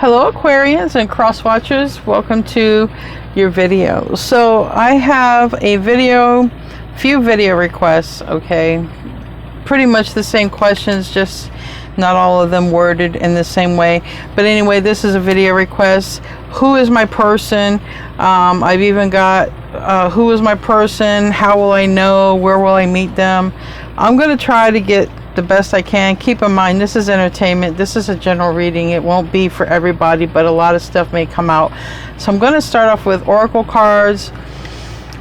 Hello Aquarians and cross watchers, welcome to your video. So I have a few video requests, okay, pretty much the same questions, just not all of them worded in the same way. But anyway, this is a video request. Who is my person? I've even got who is my person, how will I know, where will I meet them. I'm going to try to get the best I can. Keep in mind, this is entertainment. This is a general reading. It won't be for everybody, but a lot of stuff may come out. So I'm going to start off with oracle cards.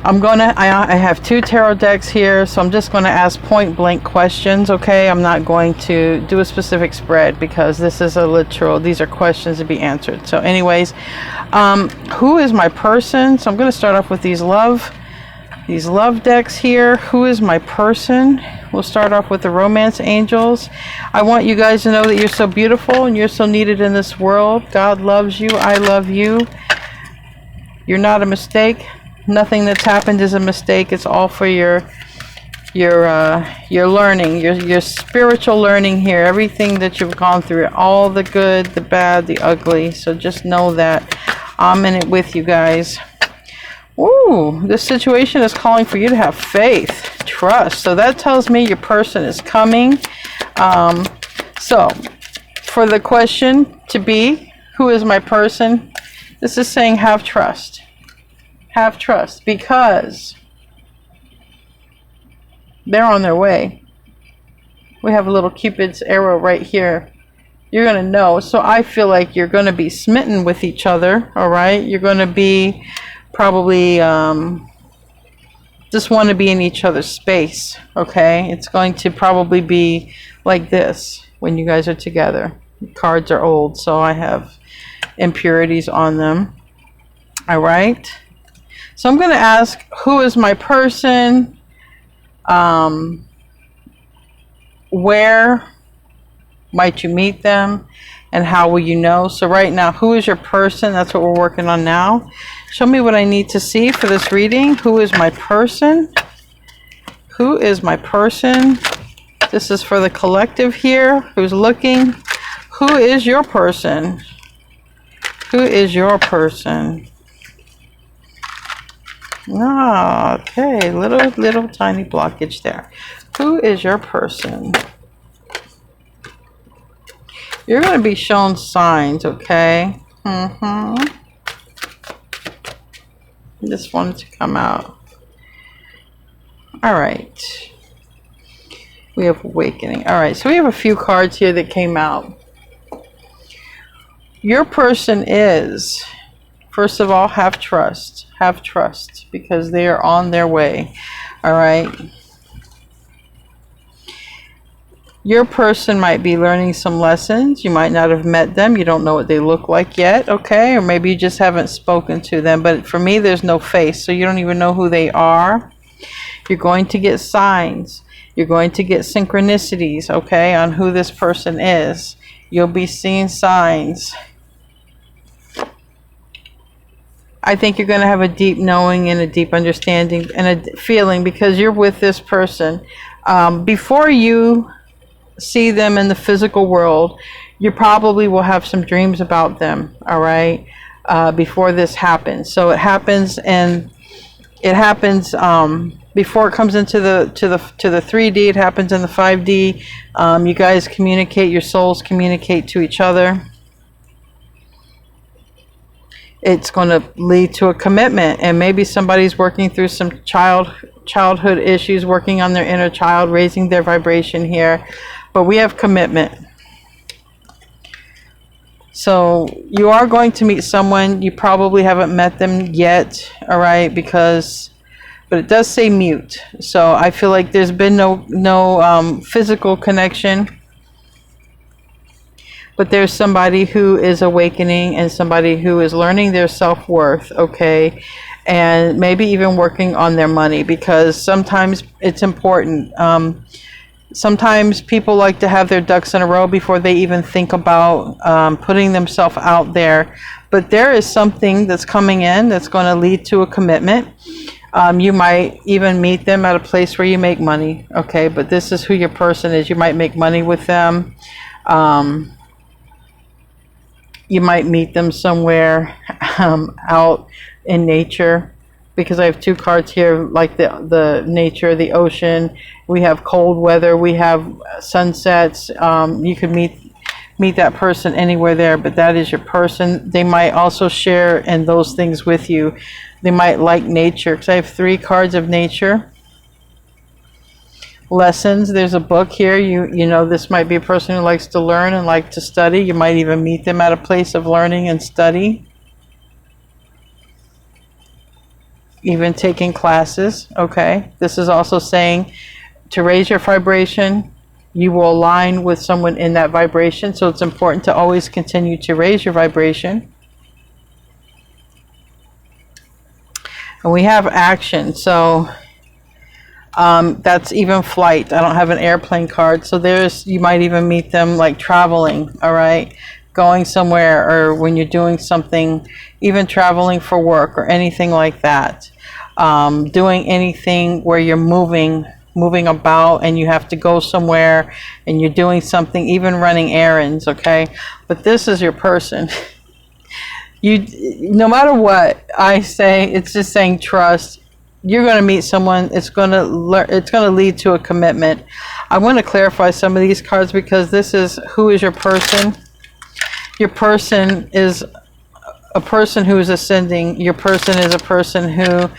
I have two tarot decks here, so I'm just going to ask point blank questions, okay? I'm not going to do a specific spread because this is these are questions to be answered. So anyways, who is my person? So I'm going to start off with these love decks here. Who is my person? We'll start off with the romance angels. I want you guys to know that you're so beautiful and you're so needed in this world. God loves you. I love you. You're not a mistake. Nothing that's happened is a mistake. It's all for your learning, your spiritual learning here. Everything that you've gone through, all the good, the bad, the ugly. So just know that I'm in it with you guys. Ooh, this situation is calling for you to have faith, trust. So that tells me your person is coming. So for the question to be, who is my person? This is saying have trust. Have trust because they're on their way. We have a little Cupid's arrow right here. You're going to know. So I feel like you're going to be smitten with each other. All right. You're going to be probably just want to be in each other's space. Okay. It's going to probably be like this when you guys are together. The cards are old, so I have impurities on them. All right. So I'm going to ask, who is my person? Where might you meet them? And how will you know? So right now, who is your person? That's what we're working on now. Show me what I need to see for this reading. Who is my person? Who is my person? This is for the collective here who's looking. Who is your person? Who is your person? Ah, okay, little tiny blockage there. Who is your person? You're going to be shown signs, okay? Just wanted to come out. All right. We have awakening. All right, so we have a few cards here that came out. Your person is, first of all, have trust. Have trust because they are on their way. All right. Your person might be learning some lessons. You might not have met them. You don't know what they look like yet. Okay. Or maybe you just haven't spoken to them. But for me, there's no face. So you don't even know who they are. You're going to get signs. You're going to get synchronicities. Okay. On who this person is. You'll be seeing signs. I think you're going to have a deep knowing and a deep understanding and a feeling because you're with this person. Before you see them in the physical world, you probably will have some dreams about them, all right, before this happens. So it happens before it comes into the 3D. It happens in the 5D. You guys communicate, your souls communicate to each other. It's going to lead to a commitment, and maybe somebody's working through some childhood issues, working on their inner child, raising their vibration here. But we have commitment. So you are going to meet someone. You probably haven't met them yet, all right, but it does say mute. So I feel like there's been no physical connection. But there's somebody who is awakening and somebody who is learning their self-worth, okay? And maybe even working on their money because sometimes it's important. Sometimes people like to have their ducks in a row before they even think about putting themselves out there. But there is something that's coming in that's going to lead to a commitment. You might even meet them at a place where you make money, okay? But this is who your person is. You might make money with them. You might meet them somewhere out in nature, because I have two cards here, like the nature, the ocean. We have cold weather. We have sunsets. You could meet that person anywhere there, but that is your person. They might also share in those things with you. They might like nature, because I have three cards of nature. Lessons, there's a book here. You know, this might be a person who likes to learn and like to study. You might even meet them at a place of learning and study, even taking classes. Okay, this is also saying to raise your vibration, you will align with someone in that vibration. So it's important to always continue to raise your vibration. And we have action, so that's even flight. I don't have an airplane card, so you might even meet them like traveling, all right, going somewhere, or when you're doing something, even traveling for work or anything like that. Doing anything where you're moving about and you have to go somewhere and you're doing something, even running errands, okay? But this is your person. No matter what I say, it's just saying trust. You're going to meet someone. It's going to lead to a commitment. I want to clarify some of these cards, because this is who is your person. Your person is a person who is ascending. Your person is a person who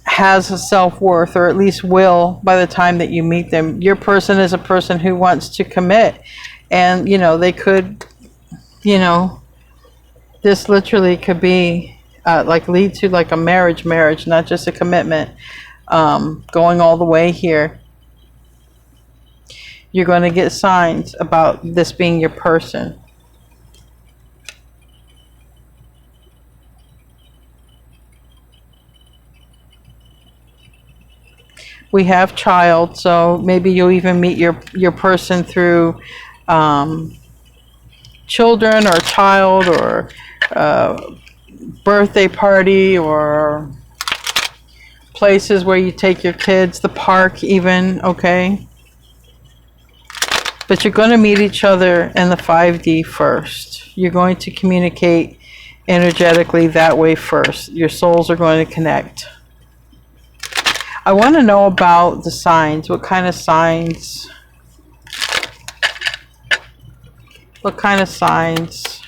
has a self-worth, or at least will by the time that you meet them. Your person is a person who wants to commit, and they could, this literally could be like lead to like a marriage, not just a commitment, going all the way here. You're going to get signs about this being your person. We have child, so maybe you'll even meet your person through children, or child, or birthday party, or places where you take your kids, the park even, okay? But you're going to meet each other in the 5D first. You're going to communicate energetically that way first. Your souls are going to connect. I want to know about the signs. What kind of signs? What kind of signs?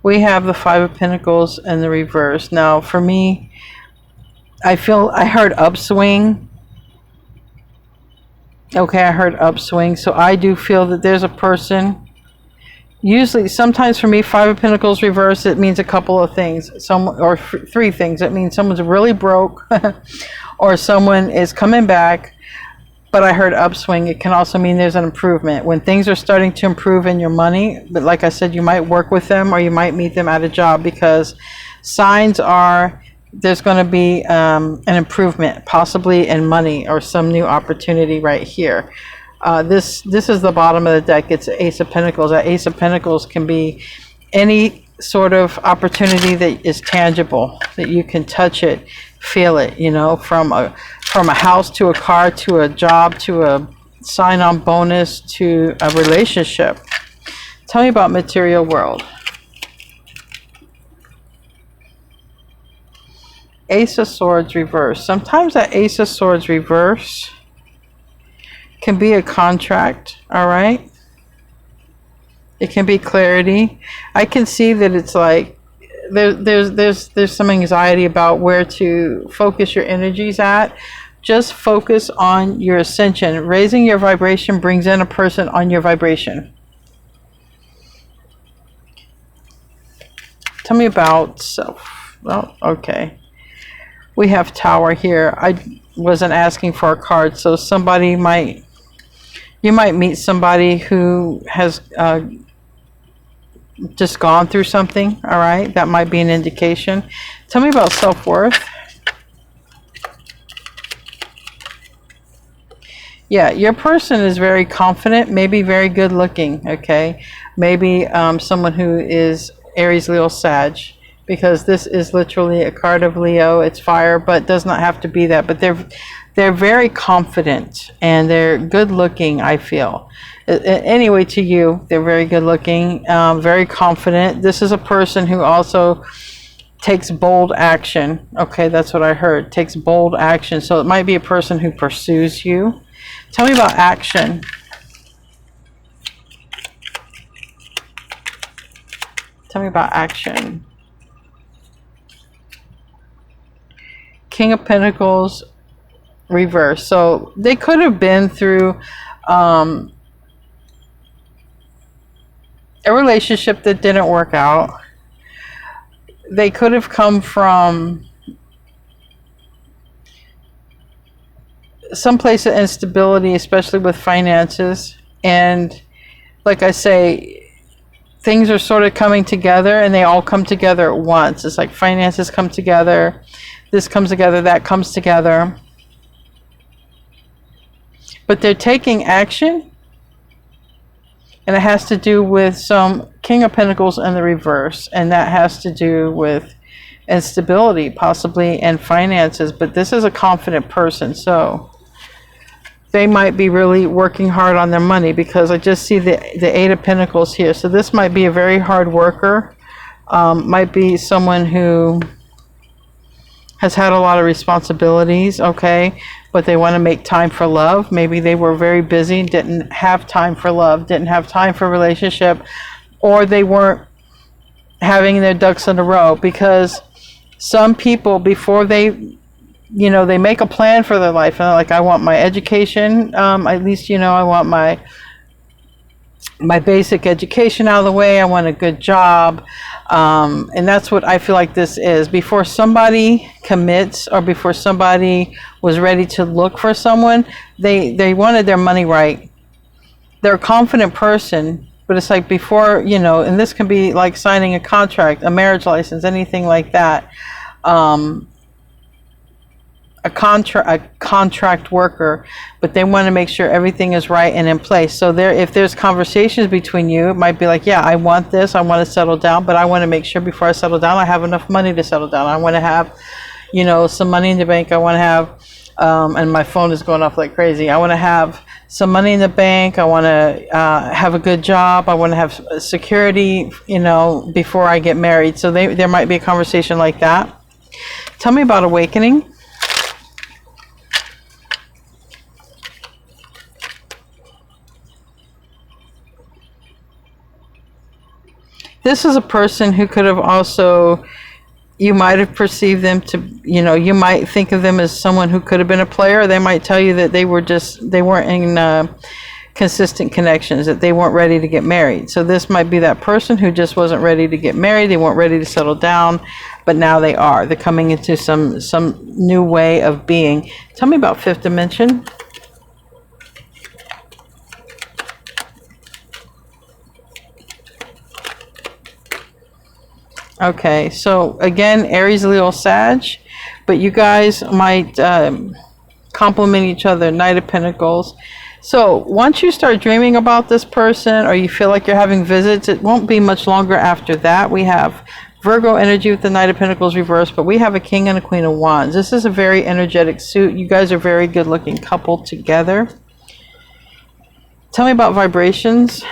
We have the Five of Pentacles in the reverse. Now, for me, I heard upswing. Okay, I heard upswing. So I do feel that there's a person. Usually, sometimes for me, Five of Pentacles reverse, it means a couple of things. Or three things. It means someone's really broke, or someone is coming back. But I heard upswing. It can also mean there's an improvement. When things are starting to improve in your money, but like I said, you might work with them, or you might meet them at a job, because signs are there's going to be an improvement, possibly in money, or some new opportunity right here. This is the bottom of the deck. It's Ace of Pentacles. That Ace of Pentacles can be any sort of opportunity that is tangible, that you can touch it, feel it, from a house to a car to a job to a sign-on bonus to a relationship. Tell me about material world. Ace of Swords reverse. Sometimes that Ace of Swords reverse can be a contract, all right? It can be clarity. I can see that it's like there's some anxiety about where to focus your energies at. Just focus on your ascension. Raising your vibration brings in a person on your vibration. Tell me about self. Well, okay. We have Tower here. I wasn't asking for a card, so you might meet somebody who has just gone through something, all right? That might be an indication. Tell me about self-worth. Yeah, your person is very confident, maybe very good looking, okay? Maybe someone who is Aries, Leo, Sag. because this is literally a card of Leo. It's fire, but does not have to be that. But they're very confident and they're good looking, I feel. Anyway, to you, they're very good looking, very confident. This is a person who also takes bold action. Okay, that's what I heard. Takes bold action. So it might be a person who pursues you. Tell me about action. Tell me about action. King of Pentacles reverse. So they could have been through a relationship that didn't work out. They could have come from some place of instability, especially with finances. And like I say, things are sort of coming together, and they all come together at once. It's like finances come together, this comes together, that comes together. But they're taking action, and it has to do with some King of Pentacles in the reverse, and that has to do with instability, possibly, and finances. But this is a confident person, so they might be really working hard on their money, because I just see the Eight of Pentacles here. So this might be a very hard worker, might be someone who has had a lot of responsibilities, okay, but they want to make time for love. Maybe they were very busy, didn't have time for love, didn't have time for relationship, or they weren't having their ducks in a row. Because some people, before they, you know, they make a plan for their life, and they're like, I want my education, at least, you know, I want my basic education out of the way, I want a good job, and that's what I feel like this is. Before somebody commits, or before somebody was ready to look for someone, they wanted their money right. They're a confident person, but it's like before, you know, and this can be like signing a contract, a marriage license, anything like that. A contract worker, but they want to make sure everything is right and in place. So if there's conversations between you, it might be like, yeah, I want this, I want to settle down, but I want to make sure before I settle down, I have enough money to settle down. I want to have, you know, some money in the bank. I want to have, and my phone is going off like crazy. I want to have some money in the bank. I want to have a good job. I want to have security, you know, before I get married. So there might be a conversation like that. Tell me about awakening. This is a person who could have also, you might have perceived them to, you know, you might think of them as someone who could have been a player. They might tell you that they weren't in consistent connections, that they weren't ready to get married. So this might be that person who just wasn't ready to get married. They weren't ready to settle down, but now they are. They're coming into some new way of being. Tell me about fifth dimension. Okay, so again, Aries, Leo, Sag, but you guys might complement each other. Knight of Pentacles. So once you start dreaming about this person, or you feel like you're having visits, it won't be much longer after that. We have Virgo energy with the Knight of Pentacles reversed, but we have a King and a Queen of Wands. This is a very energetic suit. You guys are a very good looking couple together. Tell me about vibrations.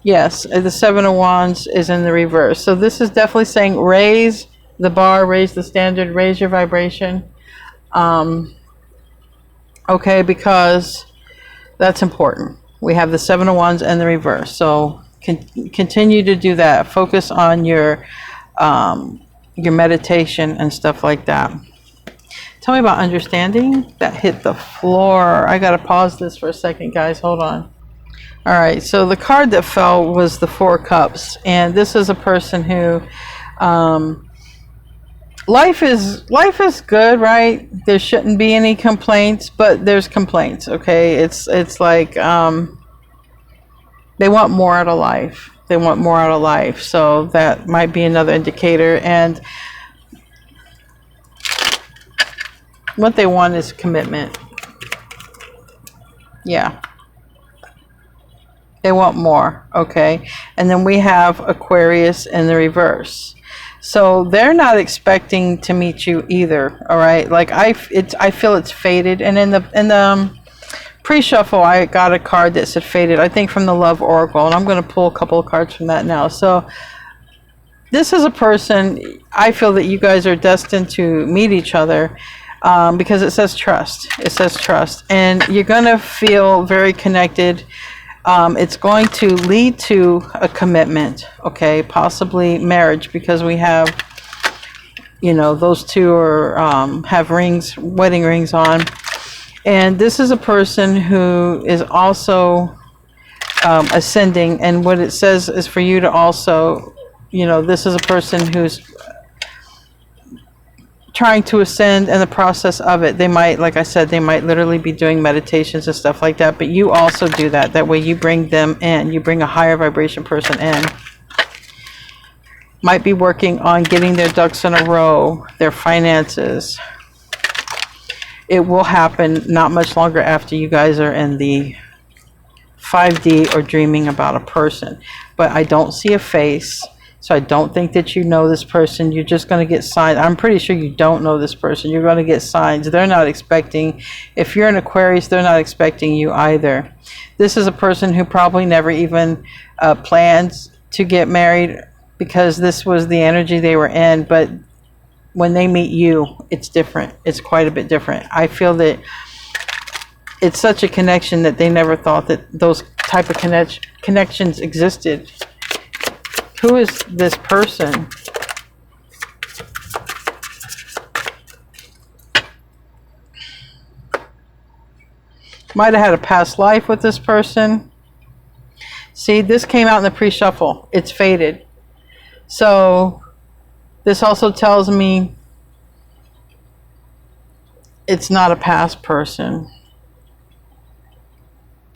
Yes, the Seven of Wands is in the reverse. So this is definitely saying raise the bar, raise the standard, raise your vibration. Okay, because that's important. We have the Seven of Wands in the reverse. So continue to do that. Focus on your meditation and stuff like that. Tell me about understanding. That hit the floor. I got to pause this for a second, guys. Hold on. All right, so the card that fell was the Four of Cups, and this is a person who, life is good, right? There shouldn't be any complaints, but there's complaints. Okay, it's like they want more out of life. They want more out of life, so that might be another indicator. And what they want is commitment. Yeah. They want more, okay? And then we have Aquarius in the reverse. So they're not expecting to meet you either, all right? Like I feel it's fated. And in the pre-shuffle, I got a card that said fated, I think from the Love Oracle, and I'm going to pull a couple of cards from that now. So this is a person, I feel that you guys are destined to meet each other, because it says trust. It says trust. And you're going to feel very connected. It's going to lead to a commitment, okay? Possibly marriage, because we have, you know, those two are have rings, wedding rings on. And this is a person who is also ascending. And what it says is for you to also, you know, this is a person who's trying to ascend. In the process of it, they might, like I said, they might literally be doing meditations and stuff like that, but you also do that. That way you bring them in, you bring a higher vibration person in. Might be working on getting their ducks in a row, their finances. It will happen not much longer after you guys are in the 5D or dreaming about a person. But I don't see a face. So I don't think that you know this person. You're just going to get signs. I'm pretty sure you don't know this person. You're going to get signs. They're not expecting. If you're an Aquarius, they're not expecting you either. This is a person who probably never even plans to get married, because this was the energy they were in. But when they meet you, it's different. It's quite a bit different. I feel that it's such a connection that they never thought that those type of connections existed. Who is this person? Might have had a past life with this person. See, this came out in the pre-shuffle. It's fated. So this also tells me it's not a past person.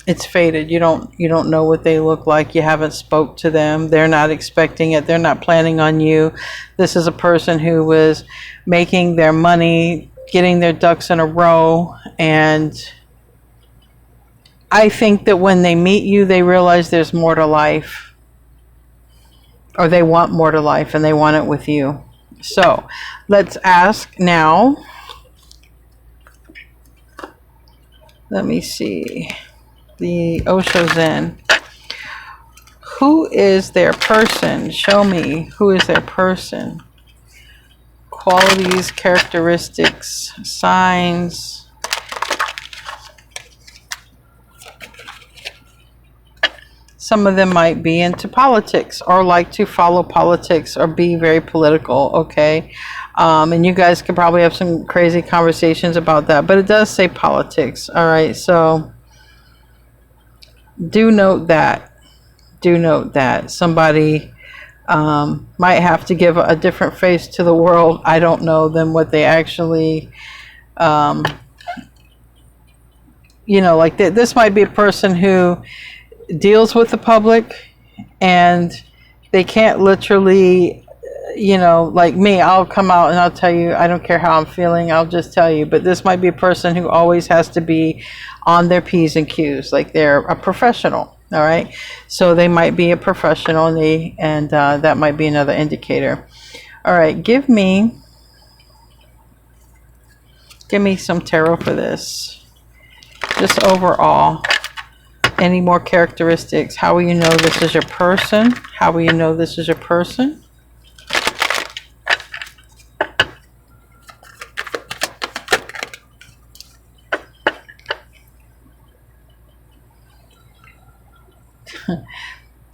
It's fated. You don't know what they look like. You haven't spoke to them. They're not expecting it. They're not planning on you. This is a person who was making their money, getting their ducks in a row. And I think that when they meet you, they realize there's more to life. Or they want more to life, and they want it with you. So let's ask now. Let me see. The Osho Zen. Who is their person? Show me who is their person. Qualities, characteristics, signs. Some of them might be into politics or like to follow politics or be very political, okay? And you guys could probably have some crazy conversations about that, but it does say politics, all right? So do note that. Do note that. Somebody might have to give a different face to the world, I don't know, than what they actually, you know, like this might be a person who deals with the public and they can't literally, you know, like me, I'll come out and I'll tell you, I don't care how I'm feeling, I'll just tell you. But this might be a person who always has to be on their P's and Q's, like they're a professional, all right? So they might be a professional, and that might be another indicator. All right, give me some tarot for this. Just overall. Any more characteristics? How will you know this is your person? How will you know this is your person?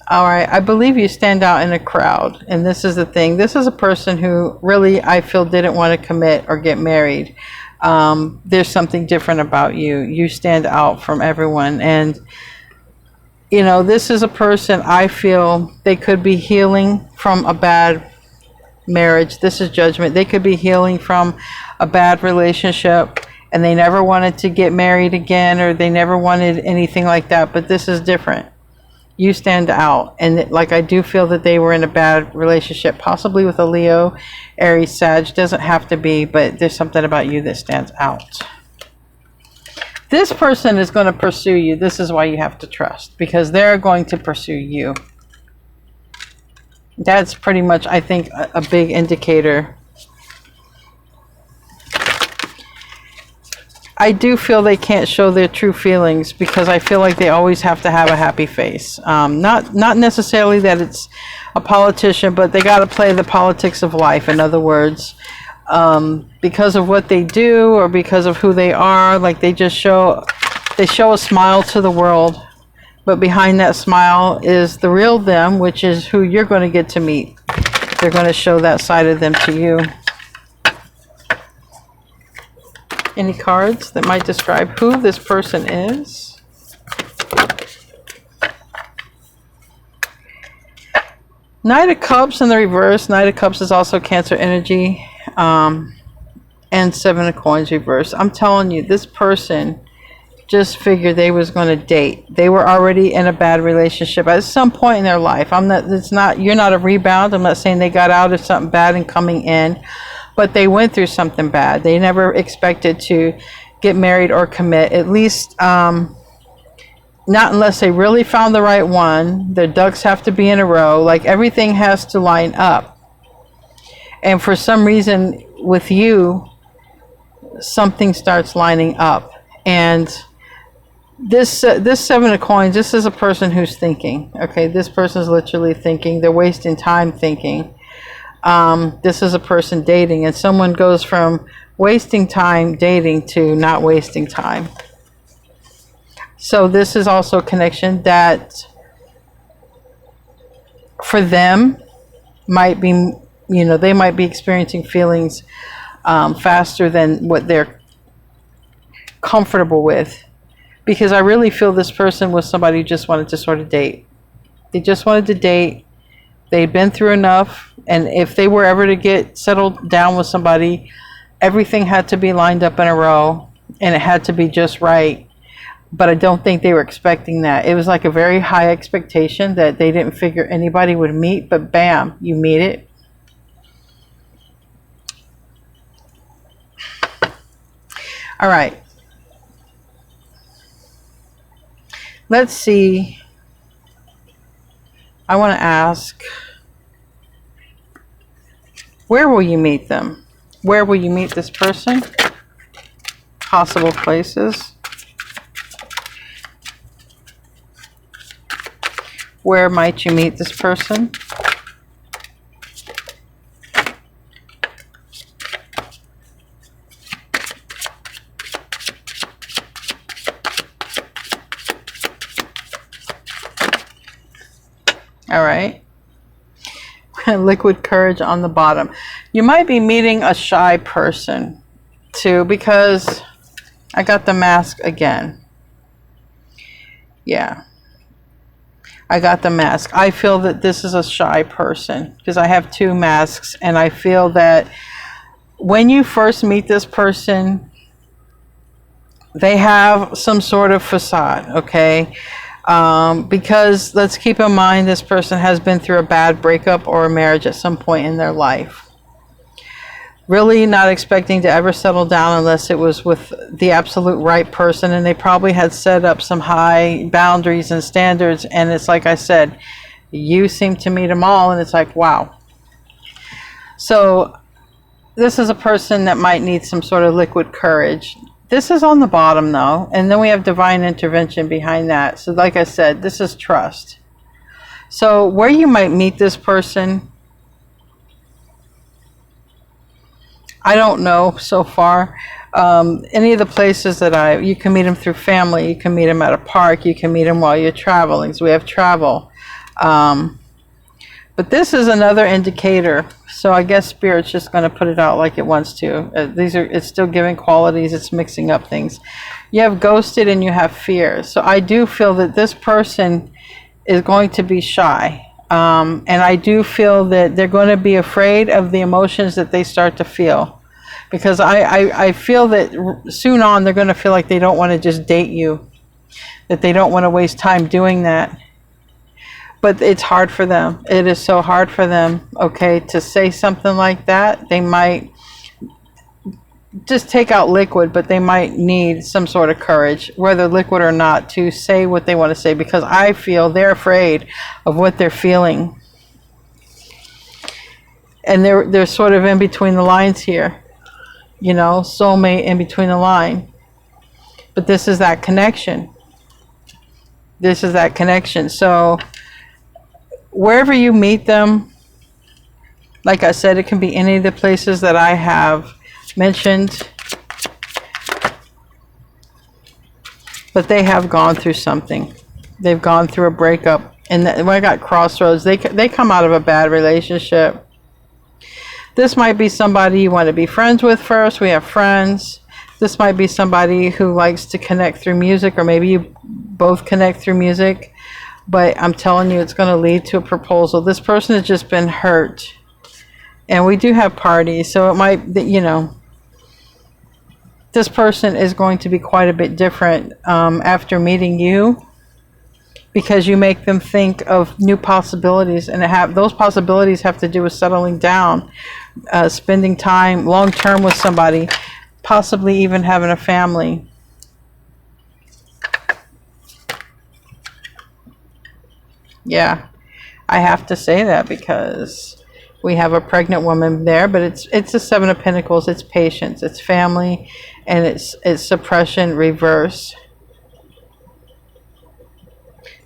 All right, I believe you stand out in a crowd, and this is the thing. This is a person who really, I feel, didn't want to commit or get married. There's something different about you. You stand out from everyone, and you know, this is a person, I feel, they could be healing from a bad marriage. This is judgment. They could be healing from a bad relationship, and they never wanted to get married again, or they never wanted anything like that. But this is different. You stand out, and like I do feel that they were in a bad relationship, possibly with a Leo, Aries, Sag. Doesn't have to be, but there's something about you that stands out. This person is going to pursue you. This is why you have to trust, because they're going to pursue you. That's pretty much, I think, a big indicator. I do feel they can't show their true feelings because I feel like they always have to have a happy face. Not necessarily that it's a politician, but they got to play the politics of life. In other words, because of what they do or because of who they are, like they show a smile to the world, but behind that smile is the real them, which is who you're going to get to meet. They're going to show that side of them to you. Any cards that might describe who this person is? Knight of Cups in the reverse. Knight of Cups is also Cancer energy. And Seven of Coins reverse. I'm telling you, this person just figured they was going to date. They were already in a bad relationship at some point in their life. You're not a rebound. I'm not saying they got out of something bad and coming in, but they went through something bad. They never expected to get married or commit, at least not unless they really found the right one. Their ducks have to be in a row. Like everything has to line up. And for some reason with you, something starts lining up. And this Seven of Coins, this is a person who's thinking. Okay, this person's literally thinking. They're wasting time thinking. This is a person dating, and someone goes from wasting time dating to not wasting time. So this is also a connection that for them might be, they might be experiencing feelings faster than what they're comfortable with, because I really feel this person was somebody who just wanted to sort of date. They just wanted to date. They'd been through enough. And if they were ever to get settled down with somebody, everything had to be lined up in a row and it had to be just right. But I don't think they were expecting that. It was like a very high expectation that they didn't figure anybody would meet, but bam, you meet it. All right. Let's see. I want to ask, where will you meet them? Where will you meet this person? Possible places. Where might you meet this person? All right. Liquid courage on the bottom. You might be meeting a shy person too, because I got the mask again. Yeah, I got the mask. I feel that this is a shy person because I have two masks, and I feel that when you first meet this person, they have some sort of facade, okay? Because let's keep in mind this person has been through a bad breakup or a marriage at some point in their life. Really not expecting to ever settle down unless it was with the absolute right person, and they probably had set up some high boundaries and standards, and it's like I said, you seem to meet them all, and it's like, wow. So this is a person that might need some sort of liquid courage. This is on the bottom though, and then we have divine intervention behind that. So like I said, this is trust. So where you might meet this person, I don't know so far. Any of the places that you can meet them through family, you can meet them at a park, you can meet them while you're traveling. So we have travel. But this is another indicator. So I guess Spirit's just going to put it out like it wants to. It's still giving qualities. It's mixing up things. You have ghosted and you have fear. So I do feel that this person is going to be shy. And I do feel that they're going to be afraid of the emotions that they start to feel. Because I feel that soon on they're going to feel like they don't want to just date you. That they don't want to waste time doing that. But it's hard for them. It is so hard for them, okay, to say something like that. They might just take out liquid, but they might need some sort of courage, whether liquid or not, to say what they want to say, because I feel they're afraid of what they're feeling. And they're sort of in between the lines here, you know, soulmate in between the line. But this is that connection. This is that connection. So wherever you meet them, like I said, it can be any of the places that I have mentioned, but they have gone through something. They've gone through a breakup, and when I got crossroads, they come out of a bad relationship. This might be somebody you want to be friends with first. We have friends. This might be somebody who likes to connect through music, or maybe you both connect through music, but I'm telling you, it's going to lead to a proposal. This person has just been hurt, and we do have parties, so it might, you know, this person is going to be quite a bit different after meeting you, because you make them think of new possibilities, and those possibilities have to do with settling down, spending time long term with somebody, possibly even having a family. Yeah, I have to say that because we have a pregnant woman there, but it's the Seven of Pentacles. It's patience, it's family, and it's suppression reverse.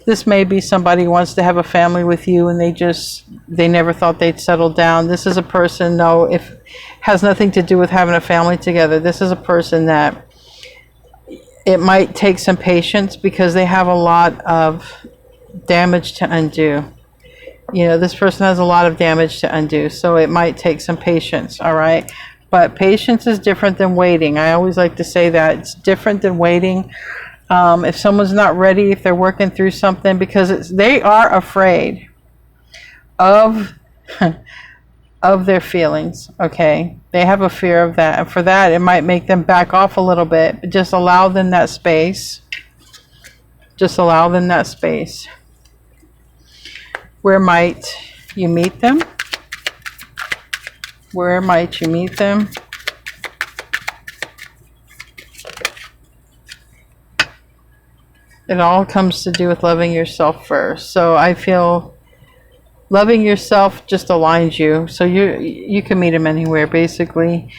This may be somebody who wants to have a family with you, and they never thought they'd settle down. This is a person, though, has nothing to do with having a family together. This is a person that it might take some patience, because they have a lot of damage to undo. You know, this person has a lot of damage to undo, so it might take some patience, all right? But patience is different than waiting. I always like to say that. It's different than waiting. If someone's not ready, if they're working through something, because they are afraid of of their feelings, okay? They have a fear of that, and for that, it might make them back off a little bit. But just allow them that space. Just allow them that space. Where might you meet them? Where might you meet them? It all comes to do with loving yourself first. So I feel loving yourself just aligns you. So you can meet them anywhere, basically.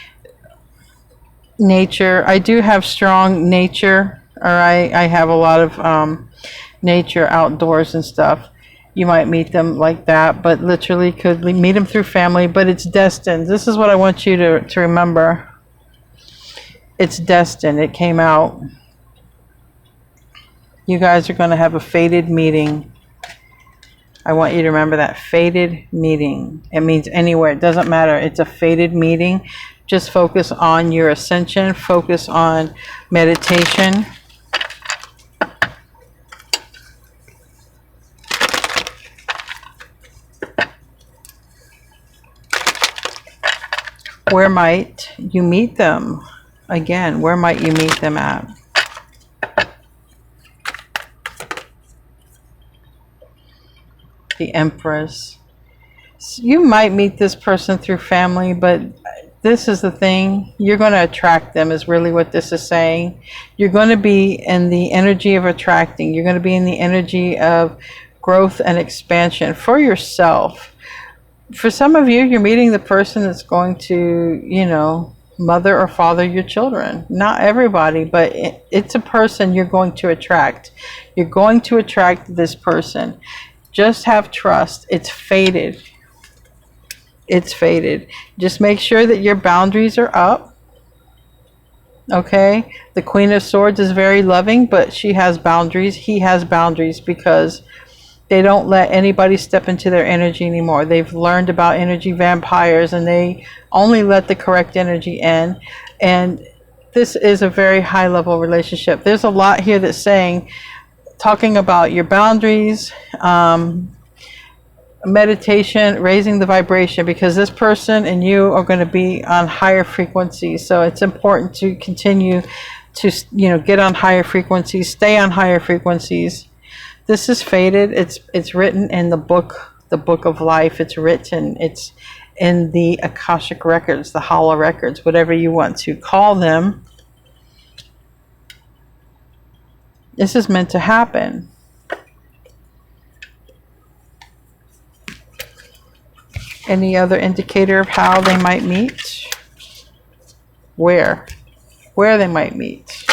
Nature. I do have strong nature. All right. I have a lot of nature outdoors and stuff. You might meet them like that, but literally could meet them through family, but it's destined. This is what I want you to remember. It's destined. It came out. You guys are going to have a fated meeting. I want you to remember that. Fated meeting. It means anywhere. It doesn't matter. It's a fated meeting. Just focus on your ascension. Focus on meditation. Where might you meet them? Again, where might you meet them at? The Empress. You might meet this person through family, but this is the thing. You're going to attract them, is really what this is saying. You're going to be in the energy of attracting. You're going to be in the energy of growth and expansion for yourself. For some of you, you're meeting the person that's going to, you know, mother or father your children. Not everybody, but it's a person you're going to attract. You're going to attract this person. Just have trust. It's fated. It's fated. Just make sure that your boundaries are up. Okay? The Queen of Swords is very loving, but she has boundaries. He has boundaries, because they don't let anybody step into their energy anymore. They've learned about energy vampires, and they only let the correct energy in. And this is a very high level relationship. There's a lot here that's saying, talking about your boundaries, meditation, raising the vibration, because this person and you are going to be on higher frequencies. So it's important to continue to, you know, get on higher frequencies, stay on higher frequencies. This is fated. It's written in the book of life. It's written. in the Akashic records, the Hala records, whatever you want to call them. This is meant to happen. Any other indicator of how they might meet? Where they might meet.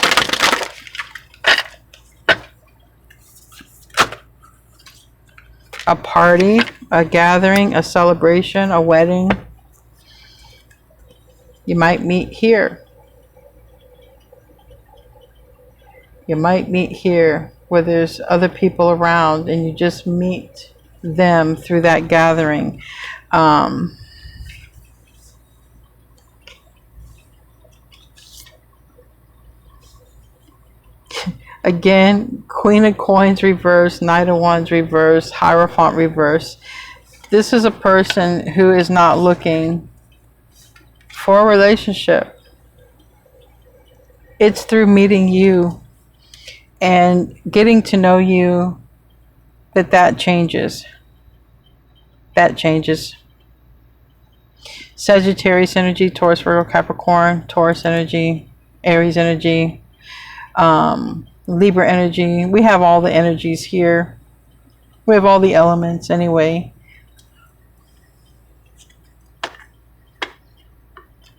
A party, a gathering, a celebration, a wedding. You might meet here. You might meet here where there's other people around and you just meet them through that gathering. Again, Queen of Coins reverse, Knight of Wands reverse, Hierophant reverse. This is a person who is not looking for a relationship. It's through meeting you and getting to know you that changes. That changes. Sagittarius energy, Taurus, Virgo, Capricorn, Taurus energy, Aries energy, Libra energy. We have all the energies here. We have all the elements anyway.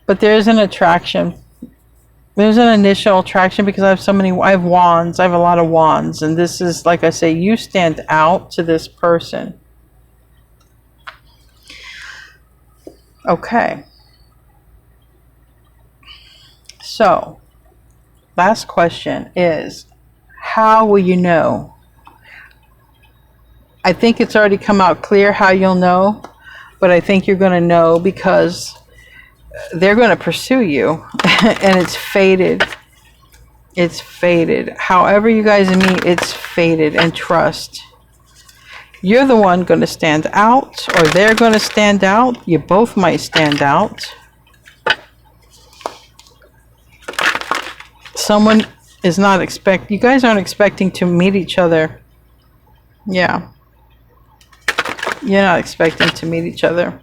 But there's an attraction. There's an initial attraction because I have wands. I have a lot of wands. And this is, like I say, you stand out to this person. Okay. So, last question is, how will you know? I think it's already come out clear how you'll know, but I think you're going to know because they're going to pursue you and it's fated. It's fated. However you guys meet, it's fated, and trust. You're the one going to stand out, or they're going to stand out. You both might stand out. Someone is not you guys aren't expecting to meet each other. Yeah. You're not expecting to meet each other.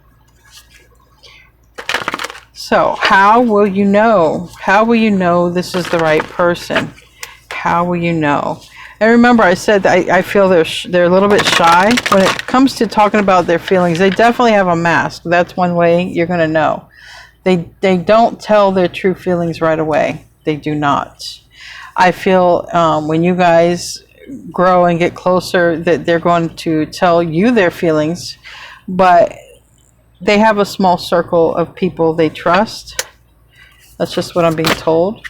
So, how will you know? How will you know this is the right person? How will you know? And remember, I said that I feel they're a little bit shy. When it comes to talking about their feelings, they definitely have a mask. That's one way you're going to know. They don't tell their true feelings right away. They do not. I feel when you guys grow and get closer that they're going to tell you their feelings, but they have a small circle of people they trust. That's just what I'm being told.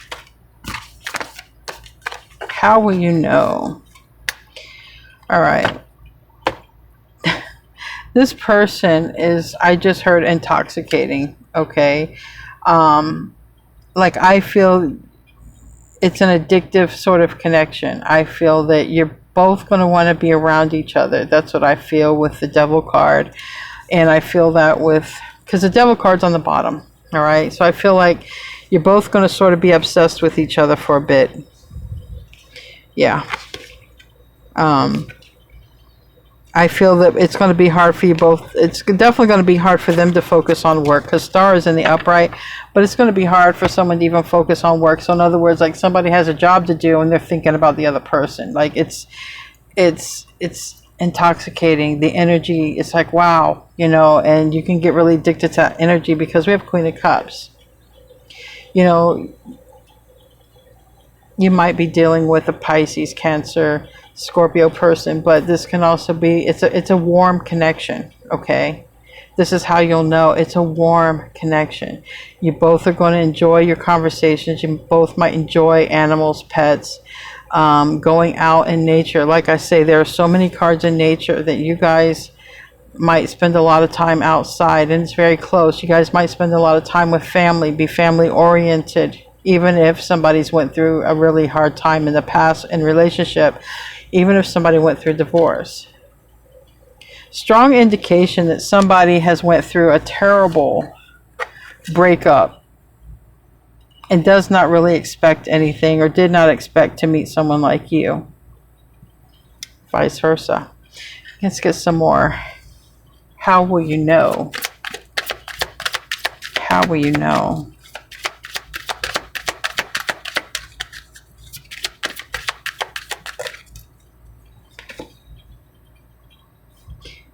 How will you know? All right. This person is, I just heard, intoxicating. Okay. Like, I feel it's an addictive sort of connection. I feel that you're both going to want to be around each other. That's what I feel with the Devil card. And I feel that because the Devil card's on the bottom. All right. So I feel like you're both going to sort of be obsessed with each other for a bit. Yeah. I feel that it's going to be hard for you both. It's definitely going to be hard for them to focus on work because Star is in the upright, but it's going to be hard for someone to even focus on work. So in other words, like, somebody has a job to do and they're thinking about the other person. Like, it's intoxicating. The energy, it's like, wow, and you can get really addicted to that energy because we have Queen of Cups. You might be dealing with a Pisces, Cancer, Scorpio person, but this can also be, it's a warm connection. Okay, this is how you'll know it's a warm connection. You both are going to enjoy your conversations. You both might enjoy animals, pets, going out in nature. Like I say, there are so many cards in nature that you guys might spend a lot of time outside, and it's very close. You guys might spend a lot of time with family, be family oriented, even if somebody's went through a really hard time in the past in relationship, even if somebody went through divorce. Strong indication that somebody has went through a terrible breakup and does not really expect anything, or did not expect to meet someone like you. Vice versa. Let's get some more. How will you know? how will you know?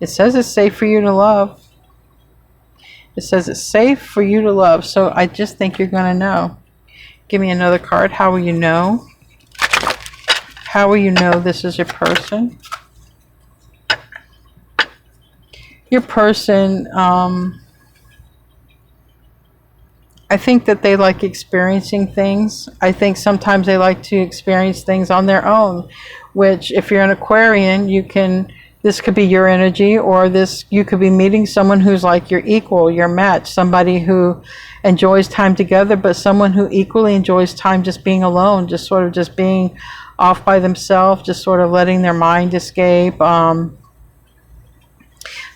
It says it's safe for you to love. It says it's safe for you to love. So I just think you're going to know. Give me another card. How will you know? How will you know this is your person? Your person, I think that they like experiencing things. I think sometimes they like to experience things on their own, which if you're an Aquarian, you can, this could be your energy, or this, you could be meeting someone who's like your equal, your match, somebody who enjoys time together, but someone who equally enjoys time just being alone, just sort of just being off by themselves, just sort of letting their mind escape.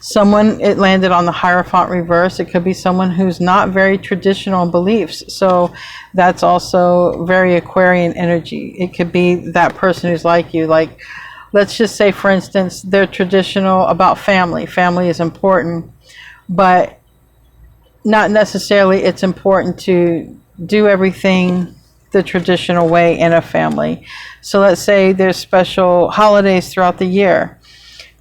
Someone, it landed on the Hierophant reverse. It could be someone who's not very traditional in beliefs. So that's also very Aquarian energy. It could be that person who's like you. Like, let's just say, for instance, they're traditional about family. Family is important, but not necessarily it's important to do everything the traditional way in a family. So let's say there's special holidays throughout the year.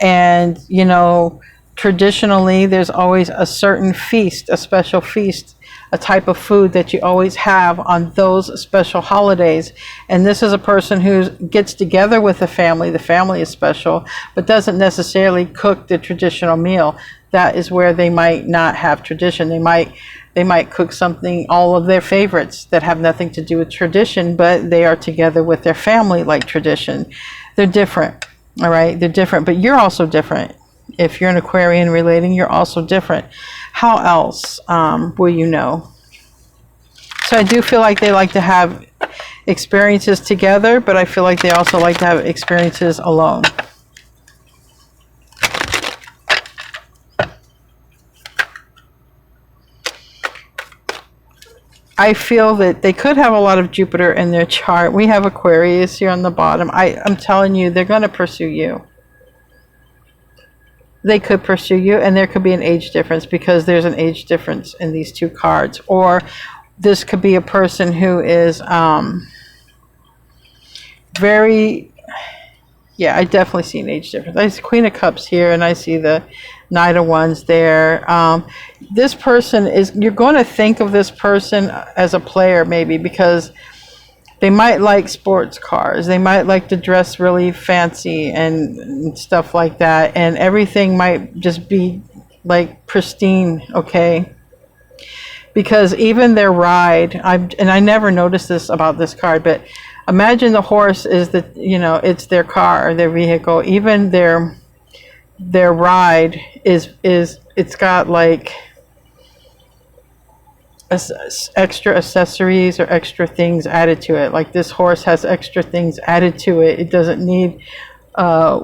And, you know, traditionally, there's always a certain feast, a special feast, a type of food that you always have on those special holidays. And this is a person who gets together with the family is special, but doesn't necessarily cook the traditional meal. That is where they might not have tradition. They might cook something, all of their favorites that have nothing to do with tradition, but they are together with their family like tradition. They're different, all right? They're different, but you're also different. If you're an Aquarian relating, you're also different. How else will you know? So I do feel like they like to have experiences together, but I feel like they also like to have experiences alone. I feel that they could have a lot of Jupiter in their chart. We have Aquarius here on the bottom. I'm telling you, they're going to pursue you. They could pursue you, and there could be an age difference because there's an age difference in these two cards. Or this could be a person who is very, yeah, I definitely see an age difference. I see Queen of Cups here, and I see the Knight of Wands there. This person is, you're going to think of this person as a player maybe, because they might like sports cars. They might like to dress really fancy and stuff like that. And everything might just be like pristine, okay? Because even their ride, and I never noticed this about this card, but imagine the horse is the, you know, it's their car, their vehicle. Even their ride is it's got like extra accessories or extra things added to it. Like this horse has extra things added to it. It doesn't need,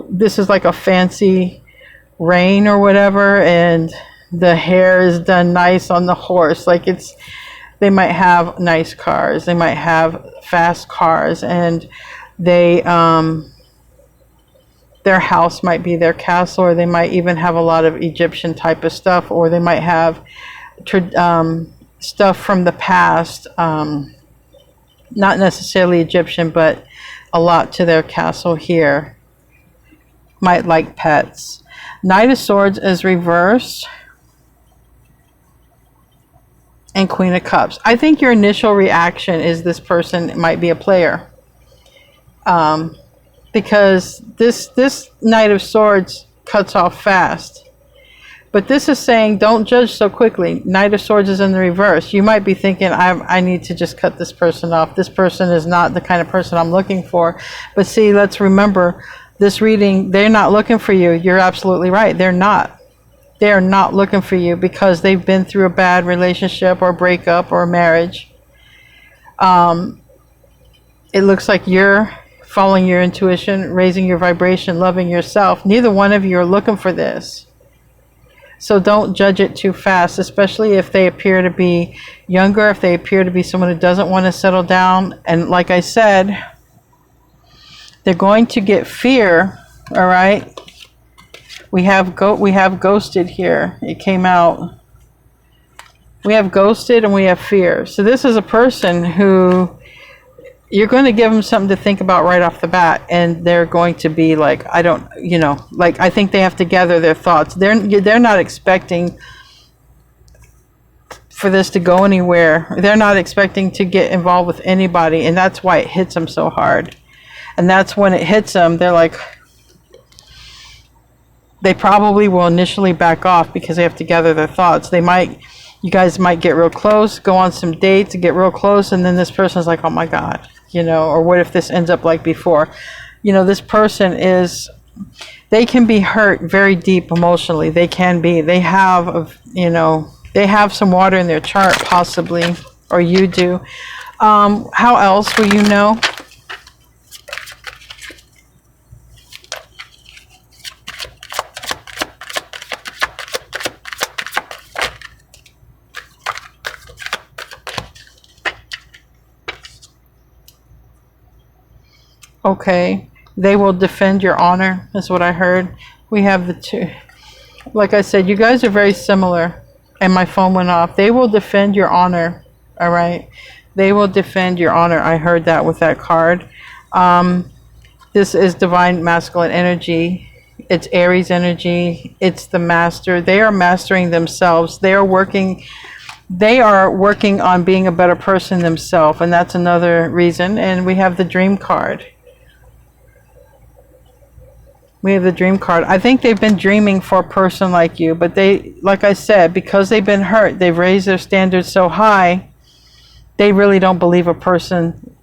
this is like a fancy rein or whatever, and the hair is done nice on the horse. Like it's, they might have nice cars, they might have fast cars, and they, their house might be their castle, or they might even have a lot of Egyptian type of stuff, or they might have stuff from the past, not necessarily Egyptian, but a lot to their castle here. Might like pets. Knight of Swords is reversed, and Queen of Cups. I think your initial reaction is this person might be a player, because this Knight of Swords cuts off fast. But this is saying, don't judge so quickly. Knight of Swords is in the reverse. You might be thinking, I need to just cut this person off. This person is not the kind of person I'm looking for. But see, let's remember, this reading, they're not looking for you. You're absolutely right. They're not. They're not looking for you because they've been through a bad relationship or breakup or marriage. It looks like you're following your intuition, raising your vibration, loving yourself. Neither one of you are looking for this. So don't judge it too fast, especially if they appear to be younger, if they appear to be someone who doesn't want to settle down. And like I said, they're going to get fear, all right? We have ghosted here. It came out. We have ghosted and we have fear. So this is a person who you're going to give them something to think about right off the bat, and they're going to be like, I don't, you know, like, I think they have to gather their thoughts. They're not expecting for this to go anywhere. They're not expecting to get involved with anybody, and that's why it hits them so hard. And that's when it hits them, they're like, they probably will initially back off because they have to gather their thoughts. You guys might get real close, go on some dates, get real close, and then this person's like, oh my God, you know, or what if this ends up like before? You know, this person they can be hurt very deep emotionally. They have, you know, they have some water in their chart possibly, or you do. How else will you know? Okay, they will defend your honor, is what I heard. We have the two. Like I said, you guys are very similar, and my phone went off. They will defend your honor, all right? They will defend your honor. I heard that with that card. This is divine masculine energy. It's Aries energy. It's the master. They are mastering themselves. They are working on being a better person themselves, and that's another reason. And we have the dream card. We have the dream card. I think they've been dreaming for a person like you, but they, like I said, because they've been hurt, they've raised their standards so high, they really don't believe a person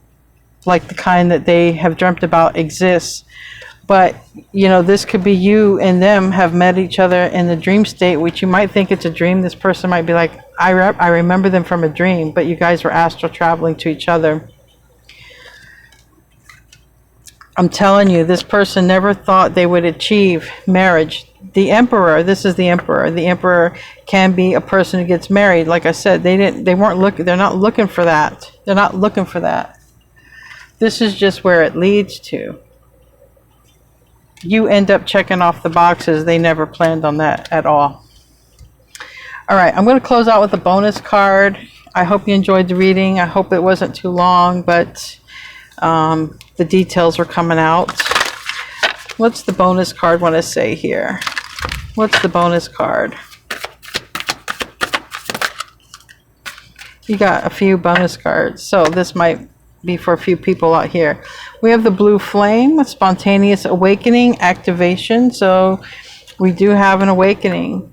like the kind that they have dreamt about exists. But, you know, this could be you and them have met each other in the dream state, which you might think it's a dream. This person might be like, I remember them from a dream, but you guys were astral traveling to each other. I'm telling you, this person never thought they would achieve marriage. The Emperor, this is the Emperor. The Emperor can be a person who gets married. Like I said, they're not looking for that. They're not looking for that. This is just where it leads to. You end up checking off the boxes. They never planned on that at all. All right, I'm going to close out with a bonus card. I hope you enjoyed the reading. I hope it wasn't too long, but the details are coming out. What's the bonus card want to say here? What's the bonus card? You got a few bonus cards, so this might be for a few people out here. We have the blue flame, spontaneous awakening, activation. So we do have an awakening.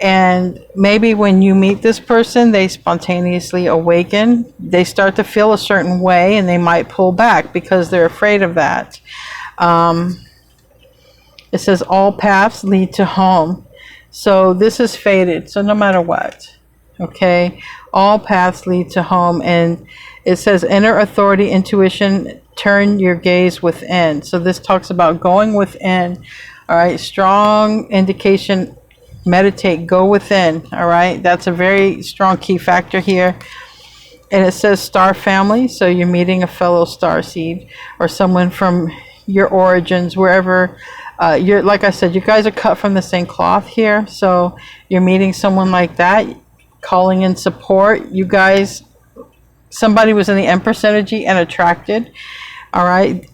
And maybe when you meet this person, they spontaneously awaken. They start to feel a certain way, and they might pull back because they're afraid of that. It says all paths lead to home. So this is fated. So no matter what, okay, all paths lead to home. And it says inner authority, intuition, turn your gaze within. So this talks about going within. All right, strong indication. Meditate, go within. All right, that's a very strong key factor here. And it says star family, so you're meeting a fellow star seed or someone from your origins, wherever you're. Like I said, you guys are cut from the same cloth here, so you're meeting someone like that, calling in support. You guys, somebody was in the Empress energy and attracted. All right,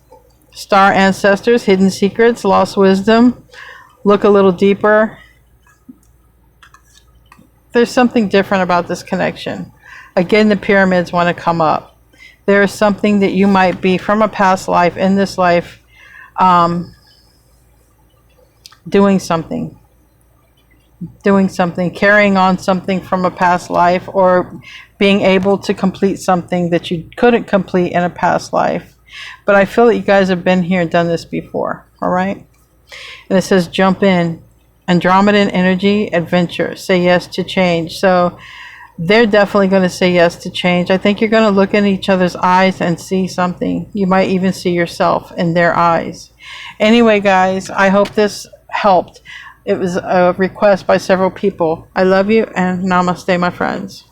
star ancestors, hidden secrets, lost wisdom. Look a little deeper. There's something different about this connection. Again, the pyramids want to come up. There is something that you might be from a past life, in this life, doing something, carrying on something from a past life, or being able to complete something that you couldn't complete in a past life. But I feel that you guys have been here and done this before, all right? And it says jump in. Andromedan energy, adventure, say yes to change. So they're definitely going to say yes to change. I think you're going to look in each other's eyes and see something. You might even see yourself in their eyes. Anyway, guys, I hope this helped. It was a request by several people. I love you, and namaste, my friends.